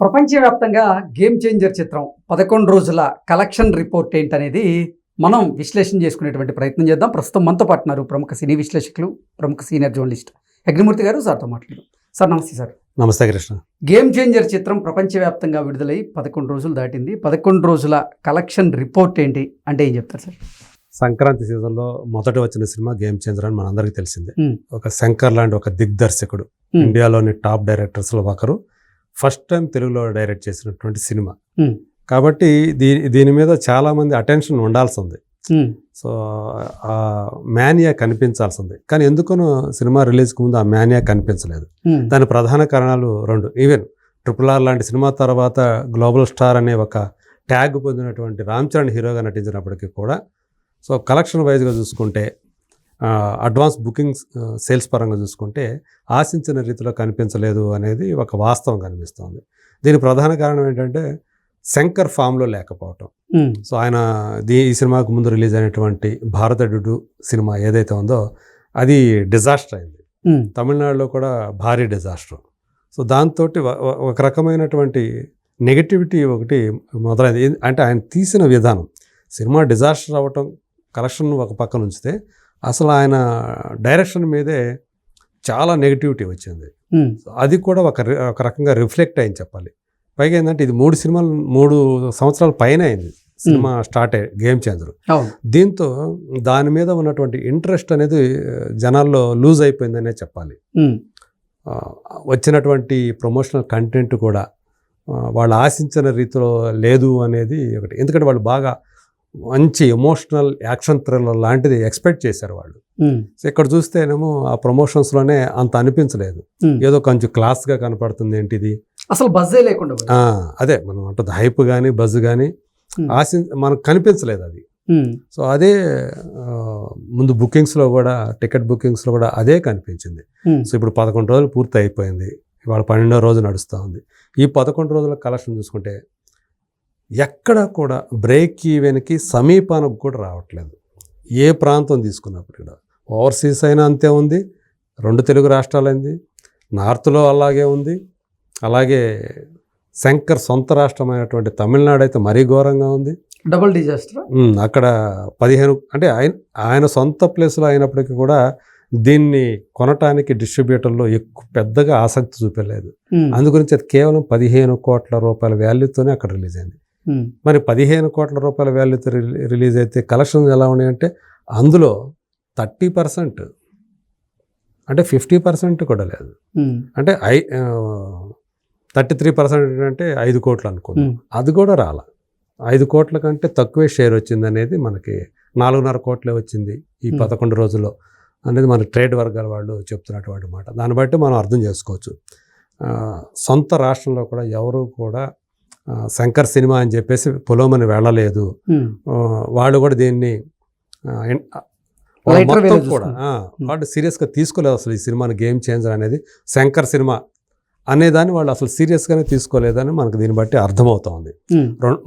ప్రపంచవ్యాప్తంగా game changer చిత్రం 11 రోజుల కలెక్షన్ రిపోర్ట్ ఏంటనేది మనం విశ్లేషణ చేసుకునేటువంటి ప్రయత్నం చేద్దాం. ప్రస్తుతం మనతో పాటున్నారు ప్రముఖ సినీ విశ్లేషకులు, ప్రముఖ సీనియర్ జర్నలిస్ట్ అగ్నిమూర్తి గారు. సార్తో మాట్లాడదాం. సార్ నమస్తే. సార్ నమస్తే కృష్ణ. గేమ్ చేంజర్ చిత్రం ప్రపంచవ్యాప్తంగా విడుదలై 11 రోజులు దాటింది. 11 రోజుల కలెక్షన్ రిపోర్ట్ ఏంటి అంటే ఏం చెప్తారు సార్? సంక్రాంతి సీజన్లో మొదట వచ్చిన సినిమా గేమ్ చేంజర్ అని మనందరికీ తెలిసిందే. ఒక శంకర్ లాంటి ఒక దిగ్దర్శకుడు, ఇండియాలోని టాప్ డైరెక్టర్స్లో ఒకరు, ఫస్ట్ టైం తెలుగులో డైరెక్ట్ చేసినటువంటి సినిమా కాబట్టి దీని మీద చాలా మంది అటెన్షన్ ఉండాల్సి ఉంది. సో ఆ మేనియా కనిపించాల్సింది, కానీ ఎందుకనో సినిమా రిలీజ్కి ముందు ఆ మేనియా కనిపించలేదు. దాని ప్రధాన కారణాలు రెండు. ఈవెన్ RRR లాంటి సినిమా తర్వాత గ్లోబల్ స్టార్ అనే ఒక ట్యాగ్ పొందినటువంటి రామ్ చరణ్ హీరోగా నటించినప్పటికీ కూడా సో కలెక్షన్ వైజ్గా చూసుకుంటే, అడ్వాన్స్ బుకింగ్స్ సేల్స్ పరంగా చూసుకుంటే ఆశించిన రీతిలో కనిపించలేదు అనేది ఒక వాస్తవం కనిపిస్తుంది. దీని ప్రధాన కారణం ఏంటంటే శంకర్ ఫామ్లో లేకపోవటం. సో ఆయన ఈ సినిమాకు ముందు రిలీజ్ అయినటువంటి భారతడు సినిమా ఏదైతే ఉందో అది డిజాస్టర్ అయింది. తమిళనాడులో కూడా భారీ డిజాస్టర్. సో దాంతో ఒక రకమైనటువంటి నెగటివిటీ ఒకటి మొదలైంది. అంటే ఆయన తీసిన విధానం, సినిమా డిజాస్టర్ అవ్వటం, కలెక్షన్ ఒక పక్కన ఉంచితే అసలు ఆయన డైరెక్షన్ మీదే చాలా నెగిటివిటీ వచ్చింది. అది కూడా ఒక రకంగా రిఫ్లెక్ట్ అయింది చెప్పాలి. పైగా ఏంటంటే ఇది 3 సంవత్సరాల పైన అయింది సినిమా స్టార్ట్ అయ్యి గేమ్ చేంజర్. దీంతో దాని మీద ఉన్నటువంటి ఇంట్రెస్ట్ అనేది జనాల్లో లూజ్ అయిపోయిందనే చెప్పాలి. వచ్చినటువంటి ప్రమోషనల్ కంటెంట్ కూడా వాళ్ళు ఆశించిన రీతిలో లేదు అనేది ఒకటి. ఎందుకంటే వాళ్ళు బాగా మంచి ఎమోషనల్ యాక్షన్ థ్రిల్లర్ లాంటిది ఎక్స్పెక్ట్ చేశారు వాళ్ళు. సో ఇక్కడ చూస్తేనేమో ఆ ప్రమోషన్స్లోనే అంత అనిపించలేదు. ఏదో కొంచెం క్లాస్గా కనపడుతుంది. ఏంటిది అసలు బజ్జే లేకుండా, అదే మనం అంటుంది హైప్ కానీ బజ్ కానీ మనకు కనిపించలేదు అది. సో అదే ముందు బుకింగ్స్లో కూడా, టికెట్ బుకింగ్స్లో కూడా అదే కనిపించింది. సో ఇప్పుడు 11 రోజులు పూర్తి అయిపోయింది, ఇవాళ 12వ రోజు నడుస్తూ ఉంది. ఈ 11 రోజుల కలెక్షన్ చూసుకుంటే ఎక్కడ కూడా బ్రేక్ ఈవెన్కి సమీపానికి కూడా రావట్లేదు. ఏ ప్రాంతం తీసుకున్నప్పుడు కూడా ఓవర్సీస్ అయినా అంతే ఉంది, 2 తెలుగు రాష్ట్రాలైంది, నార్త్లో అలాగే ఉంది, అలాగే శంకర్ సొంత రాష్ట్రమైనటువంటి తమిళనాడు అయితే మరీ ఘోరంగా ఉంది. Double disaster. అక్కడ 15 అంటే ఆయన సొంత ప్లేస్లో అయినప్పటికీ కూడా దీన్ని కొనటానికి డిస్ట్రిబ్యూటర్లో పెద్దగా ఆసక్తి చూపలేదు. అందుగురించి అది కేవలం 15 కోట్ల రూపాయల వాల్యూతోనే అక్కడ రిలీజ్ అయింది. మరి 15 కోట్ల రూపాయల వాల్యూతో రిలీజ్ అయితే కలెక్షన్స్ ఎలా ఉన్నాయంటే అందులో 30% అంటే 50% కూడా లేదు. అంటే 33% అంటే 5 కోట్లు అనుకున్నాం, అది కూడా రాల. 5 కోట్ల కంటే తక్కువే షేర్ వచ్చింది అనేది మనకి 4.5 కోట్లే వచ్చింది ఈ 11 రోజుల్లో అనేది మన ట్రేడ్ వర్గాల వాళ్ళు చెప్తున్నటువంటి మాట. దాన్ని బట్టి మనం అర్థం చేసుకోవచ్చు. సొంత రాష్ట్రంలో కూడా ఎవరు కూడా శంకర్ సినిమా అని చెప్పేసి పొలోమని వెళ్ళలేదు. వాళ్ళు కూడా దీన్ని మొత్తం కూడా వాళ్ళు సీరియస్గా తీసుకోలేదు. అసలు ఈ సినిమాని గేమ్ చేంజర్ అనేది శంకర్ సినిమా అనేదాన్ని వాళ్ళు అసలు సీరియస్గానే తీసుకోలేదని మనకు దీన్ని బట్టి అర్థమవుతోంది.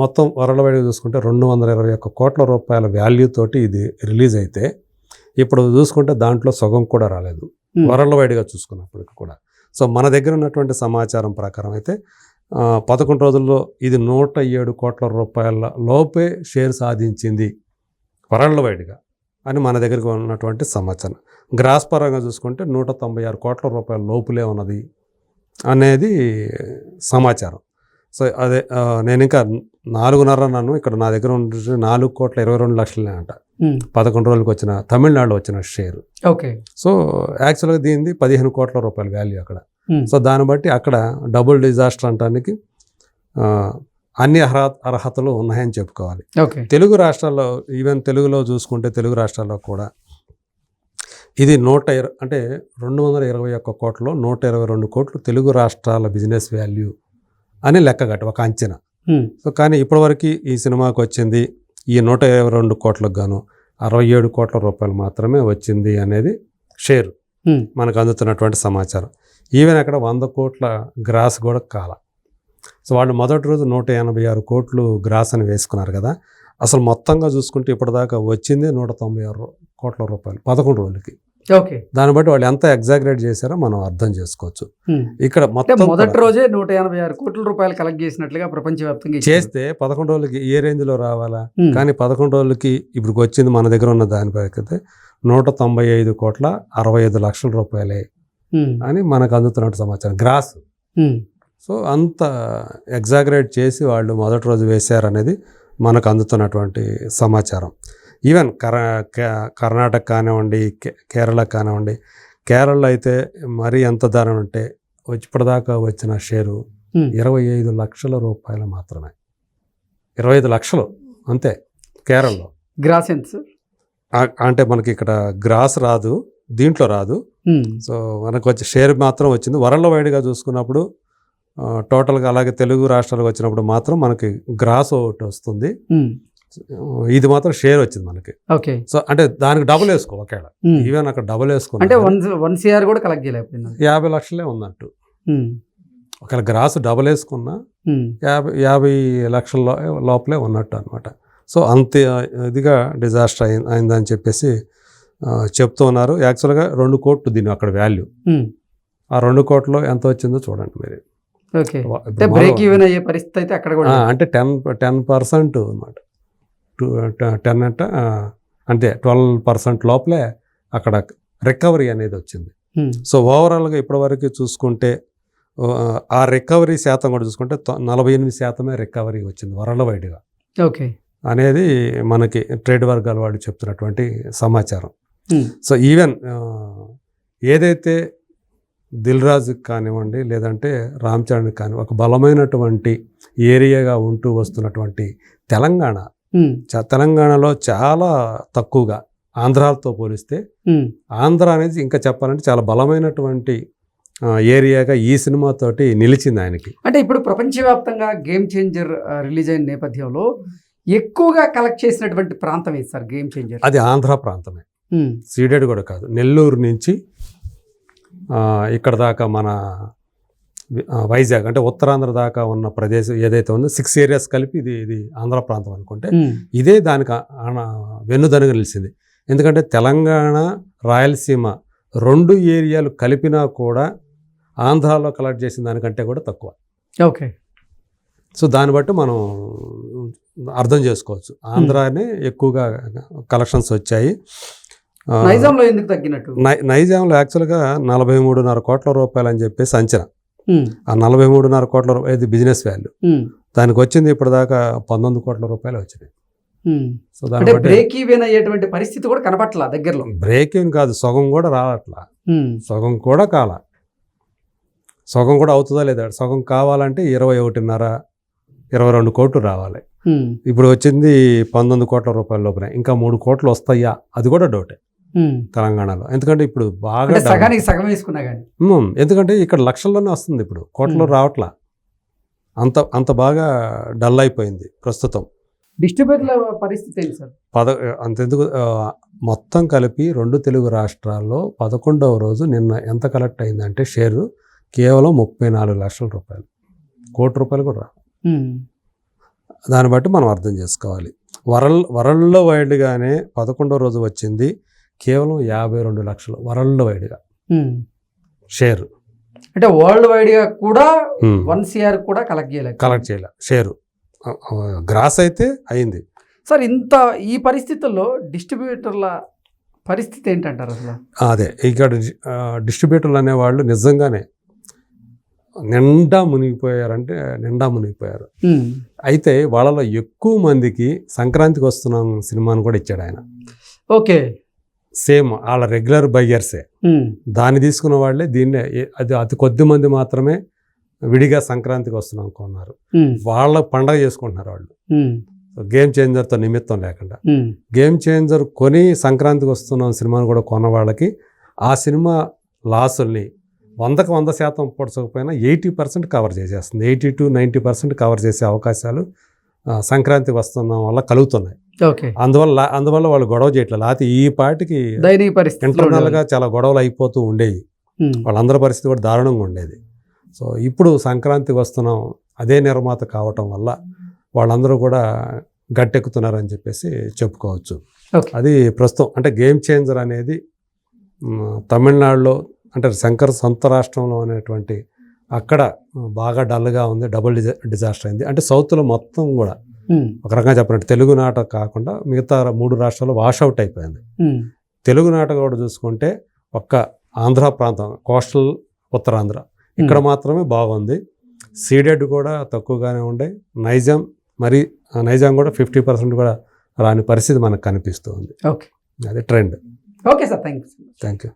మొత్తం వరల్డ్ వైడ్గా చూసుకుంటే 221 కోట్ల రూపాయల వాల్యూ తోటి ఇది రిలీజ్ అయితే ఇప్పుడు చూసుకుంటే దాంట్లో సగం కూడా రాలేదు వరల్డ్ వైడ్గా చూసుకున్నప్పటికి కూడా. సో మన దగ్గర ఉన్నటువంటి సమాచారం ప్రకారం అయితే 11 రోజుల్లో ఇది 107 కోట్ల రూపాయల లోపే షేర్ సాధించింది వరల్డ్ వైడ్గా అని మన దగ్గరకు ఉన్నటువంటి సమాచారం. గ్రాస్ పరంగా చూసుకుంటే 196 కోట్ల రూపాయల లోపులే ఉన్నది అనేది సమాచారం. సో అదే నేను ఇంకా 4.5 అన్నాను, ఇక్కడ నా దగ్గర ఉంటే 4,22,00,000 అంట 11 రోజులకు వచ్చిన తమిళనాడులో వచ్చిన షేర్. ఓకే. సో యాక్చువల్గా దీనిది 15 కోట్ల రూపాయల వాల్యూ అక్కడ. సో దాన్ని బట్టి అక్కడ డబుల్ డిజాస్టర్ అంటానికి అన్ని అర్హతలు ఉన్నాయని చెప్పుకోవాలి. తెలుగు రాష్ట్రాల్లో, ఈవెన్ తెలుగులో చూసుకుంటే తెలుగు రాష్ట్రాల్లో కూడా ఇది 221 కోట్లలో 122 కోట్లు తెలుగు రాష్ట్రాల బిజినెస్ వాల్యూ అని లెక్కగట్టు ఒక అంచనా. సో కానీ ఇప్పటివరకు ఈ సినిమాకి వచ్చింది ఈ 122 కోట్లకు గాను 67 కోట్ల రూపాయలు మాత్రమే వచ్చింది అనేది షేరు మనకు అందుతున్నటువంటి సమాచారం. ఈవెన్ అక్కడ 100 కోట్ల గ్రాస్ కూడా కాల. సో వాళ్ళు మొదటి రోజు 186 కోట్లు గ్రాస్ అని వేసుకున్నారు కదా. అసలు మొత్తంగా చూసుకుంటే ఇప్పటిదాకా వచ్చింది 196 కోట్ల రూపాయలు 11 రోజులకి. ఓకే. దాన్ని బట్టి వాళ్ళు ఎంత ఎగ్జాగరేట్ చేశారో మనం అర్థం చేసుకోవచ్చు. ఇక్కడ అంటే మొత్తం మొదటి రోజే 186 కోట్ల రూపాయలు కలెక్ట్ చేసినట్లుగా ప్రపంచవ్యాప్తంగా ఇచ్చారు. చేస్తే 11 రోజులకి ఏ రేంజ్లో రావాలా, ఉమ్. కానీ 11 రోజులకి ఇప్పుడు వచ్చింది మన దగ్గర ఉన్న దానిపైకి 195,65 రూపాయలే ఉమ్. అని మనకు అందుతున్నట్టు సమాచారం గ్రాస్. ఉమ్. సో అంత ఎగ్జాగరేట్ చేసి వాళ్ళు మొదటి రోజు వేశారనేది మనకు అందుతున్నటువంటి సమాచారం. ఈవెన్ కర్ణాటక కానివ్వండి, కేరళ కానివ్వండి. కేరళలో అయితే మరీ ఎంత దారుణం అంటే ఇప్పటిదాకా వచ్చిన షేరు 25 లక్షల రూపాయలు మాత్రమే. 25 లక్షలు అంతే కేరళలో. గ్రాస్ ఎంత సార్? అంటే మనకి ఇక్కడ గ్రాస్ రాదు, దీంట్లో రాదు. సో మనకు వచ్చే షేర్ మాత్రం వచ్చింది. వరల్డ్ వైడ్గా చూసుకున్నప్పుడు టోటల్గా అలాగే తెలుగు రాష్ట్రాలకు వచ్చినప్పుడు మాత్రం మనకి గ్రాస్ ఒకటి వస్తుంది. ఇది మాత్రం షేర్ వచ్చింది మనకి. ఓకే. సో అంటే దానికి డబుల్ వేసుకో ఒకవేళ ఈవెన్ అక్కడ డబుల్ వేసుకో అంటే 1 CR కూడా కలెక్ట్ చేయలేకపోయింది. 50 లక్షలే ఉన్నట్టు. ఒకవేళ గ్రాస్ డబుల్ వేసుకున్నా 50 లక్షల లోపలే ఉన్నట్టు అనమాట. సో అంత ఇదిగా డిజాస్టర్ అయిందని చెప్పేసి చెప్తూ ఉన్నారు. యాక్చువల్గా 2 కోట్లు దీని అక్కడ వాల్యూ. ఆ 2 కోట్లు ఎంత వచ్చిందో చూడండి మీరు. ఓకే. బ్రేక్ ఈవెన్ అయ్యే పరిస్థితి అయితే అక్కడ కూడా అంటే 10% అనమాట. 10 అంటే 12% లోపలే అక్కడ రికవరీ అనేది వచ్చింది. సో ఓవరాల్గా ఇప్పటివరకు చూసుకుంటే ఆ రికవరీ శాతం కూడా చూసుకుంటే 48% రికవరీ వచ్చింది వరల్డ్ వైడ్గా. ఓకే. అనేది మనకి ట్రేడ్ వర్గాల వాళ్ళు చెప్తున్నటువంటి సమాచారం. సో ఈవెన్ ఏదైతే దిల్ రాజుకి కానివ్వండి, లేదంటే రామ్ చరణ్కి కానీ ఒక బలమైనటువంటి ఏరియాగా ఉంటూ వస్తున్నటువంటి తెలంగాణలో చాలా తక్కువగా ఆంధ్రాతో పోలిస్తే ఆంధ్ర అనేది ఇంకా చెప్పాలంటే చాలా బలమైనటువంటి ఏరియాగా ఈ సినిమాతోటి నిలిచింది ఆయనకి. అంటే ఇప్పుడు ప్రపంచవ్యాప్తంగా గేమ్ చేంజర్ రిలీజ్ అయిన నేపథ్యంలో ఎక్కువగా కలెక్ట్ చేసినటువంటి ప్రాంతం ఏది సార్ గేమ్ చేంజర్? అది ఆంధ్ర ప్రాంతమే, సీడెడ్ కూడా కాదు. నెల్లూరు నుంచి ఇక్కడ దాకా మన వైజాగ్ అంటే ఉత్తరాంధ్ర దాకా ఉన్న ప్రదేశం ఏదైతే ఉందో 6 ఏరియాస్ కలిపి ఇది ఆంధ్ర ప్రాంతం అనుకుంటే ఇదే దానికి వెన్నుదనుగా నిలిచింది. ఎందుకంటే తెలంగాణ, రాయలసీమ 2 ఏరియాలు కలిపినా కూడా ఆంధ్రాలో కలెక్ట్ చేసిన దానికంటే కూడా తక్కువ. ఓకే. సో దాన్ని బట్టి మనం అర్థం చేసుకోవచ్చు ఆంధ్రానే ఎక్కువగా కలెక్షన్స్ వచ్చాయి. నైజాంలో ఎందుకు తగ్గినట్టు? నైజాంలో యాక్చువల్గా 43.5 కోట్ల రూపాయలు అని చెప్పేసి అంచనా. ఆ 43.5 కోట్ల రూపాయలు బిజినెస్ వాల్యూ. దానికి వచ్చింది ఇప్పటిదాకా 19 కోట్ల రూపాయలు వచ్చినాయి. సో దాని బ్రేక్ ఈవెన్ అయ్యేటువంటి పరిస్థితి కూడా కనపట్లా దగ్గరలో. బ్రేక్ ఈవెన్ కాదు, సగం కూడా రావట్లా, సగం కూడా కాల. సగం కూడా అవుతుందా లేదా? సగం కావాలంటే 21.5 22 కోట్లు రావాలి. ఇప్పుడు వచ్చింది 19 కోట్ల రూపాయల లోపల. ఇంకా 3 కోట్లు వస్తాయా అది కూడా డౌటే తెలంగాణలో. ఎందుకంటే ఇప్పుడు బాగా సగానికి సగం వేసుకున్నా కానీ, ఎందుకంటే ఇక్కడ లక్షల్లోనే వస్తుంది, ఇప్పుడు కోట్లో రావట్లా. అంత బాగా డల్ అయిపోయింది ప్రస్తుతం. డిస్ట్రిబ్యూటర్ల పరిస్థితి ఏంటి సార్? అంతెందుకు మొత్తం కలిపి 2 తెలుగు రాష్ట్రాల్లో 11వ రోజు నిన్న ఎంత కలెక్ట్ అయిందంటే షేరు కేవలం 34 లక్షల రూపాయలు. కోటి రూపాయలు కూడా రా. దాన్ని బట్టి మనం అర్థం చేసుకోవాలి. వరల్డ్ వైడ్గానే 11వ రోజు వచ్చింది కేవలం 52 లక్షలు వరల్డ్ వైడ్గా షేర్. అంటే వరల్డ్ వైడ్గా కూడా 1 CR కూడా కలెక్ట్ చేయలే షేరు. గ్రాస్ అయితే అయింది సార్. ఈ పరిస్థితుల్లో డిస్ట్రిబ్యూటర్ల పరిస్థితి ఏంటంటారు అసలు? అదే ఇక్కడ డిస్ట్రిబ్యూటర్లు అనేవాళ్ళు నిజంగానే నిండా మునిగిపోయారు. అయితే వాళ్ళలో ఎక్కువ మందికి సంక్రాంతికి వస్తున్నాం సినిమాను కూడా ఇచ్చాడు ఆయన. ఓకే. సేమ్ వాళ్ళ రెగ్యులర్ బయ్యర్సే దాన్ని తీసుకున్న వాళ్ళే దీన్నే. అది అతి కొద్ది మంది మాత్రమే విడిగా సంక్రాంతికి వస్తున్నాం కొన్నారు. వాళ్ళ పండగ చేసుకుంటున్నారు వాళ్ళు, గేమ్ చేంజర్తో నిమిత్తం లేకుండా. గేమ్ చేంజర్ కొని సంక్రాంతికి వస్తున్నాం సినిమాను కూడా కొన్న వాళ్ళకి ఆ సినిమా లాసుల్ని 100% పొడచకపోయినా 80% కవర్ చేసేస్తుంది. 80 to 90% కవర్ చేసే అవకాశాలు సంక్రాంతికి వస్తున్నాం వల్ల కలుగుతున్నాయి. అందువల్ల వాళ్ళు గొడవ చేయట్లేదు. అయితే ఈ పాటికి ఇంటర్నల్గా చాలా గొడవలు అయిపోతూ ఉండేవి. వాళ్ళందరి పరిస్థితి కూడా దారుణంగా ఉండేది. సో ఇప్పుడు సంక్రాంతికి వస్తున్నాం అదే నిర్మాత కావటం వల్ల వాళ్ళందరూ కూడా గట్టెక్కుతున్నారని చెప్పేసి చెప్పుకోవచ్చు. అది ప్రస్తుతం అంటే గేమ్ చేంజర్ అనేది తమిళనాడులో అంటే శంకర్ సొంత రాష్ట్రంలో అనేటువంటి అక్కడ బాగా డల్గా ఉంది, డబుల్ డిజాస్టర్ అయింది. అంటే సౌత్లో మొత్తం కూడా ఒక రకంగా చెప్పాలంటే తెలుగు నాట కాకుండా మిగతా 3 రాష్ట్రాల్లో వాషౌట్ అయిపోయింది. తెలుగు నాట కూడా చూసుకుంటే ఒక్క ఆంధ్ర ప్రాంతం, కోస్టల్ ఉత్తరాంధ్ర ఇక్కడ మాత్రమే బాగుంది. సీడెడ్ కూడా తక్కువగానే ఉండే, నైజాం కూడా 50% కూడా రాని పరిస్థితి మనకు కనిపిస్తుంది. ఓకే, అది trend. Okay sir, thank you. Thank you.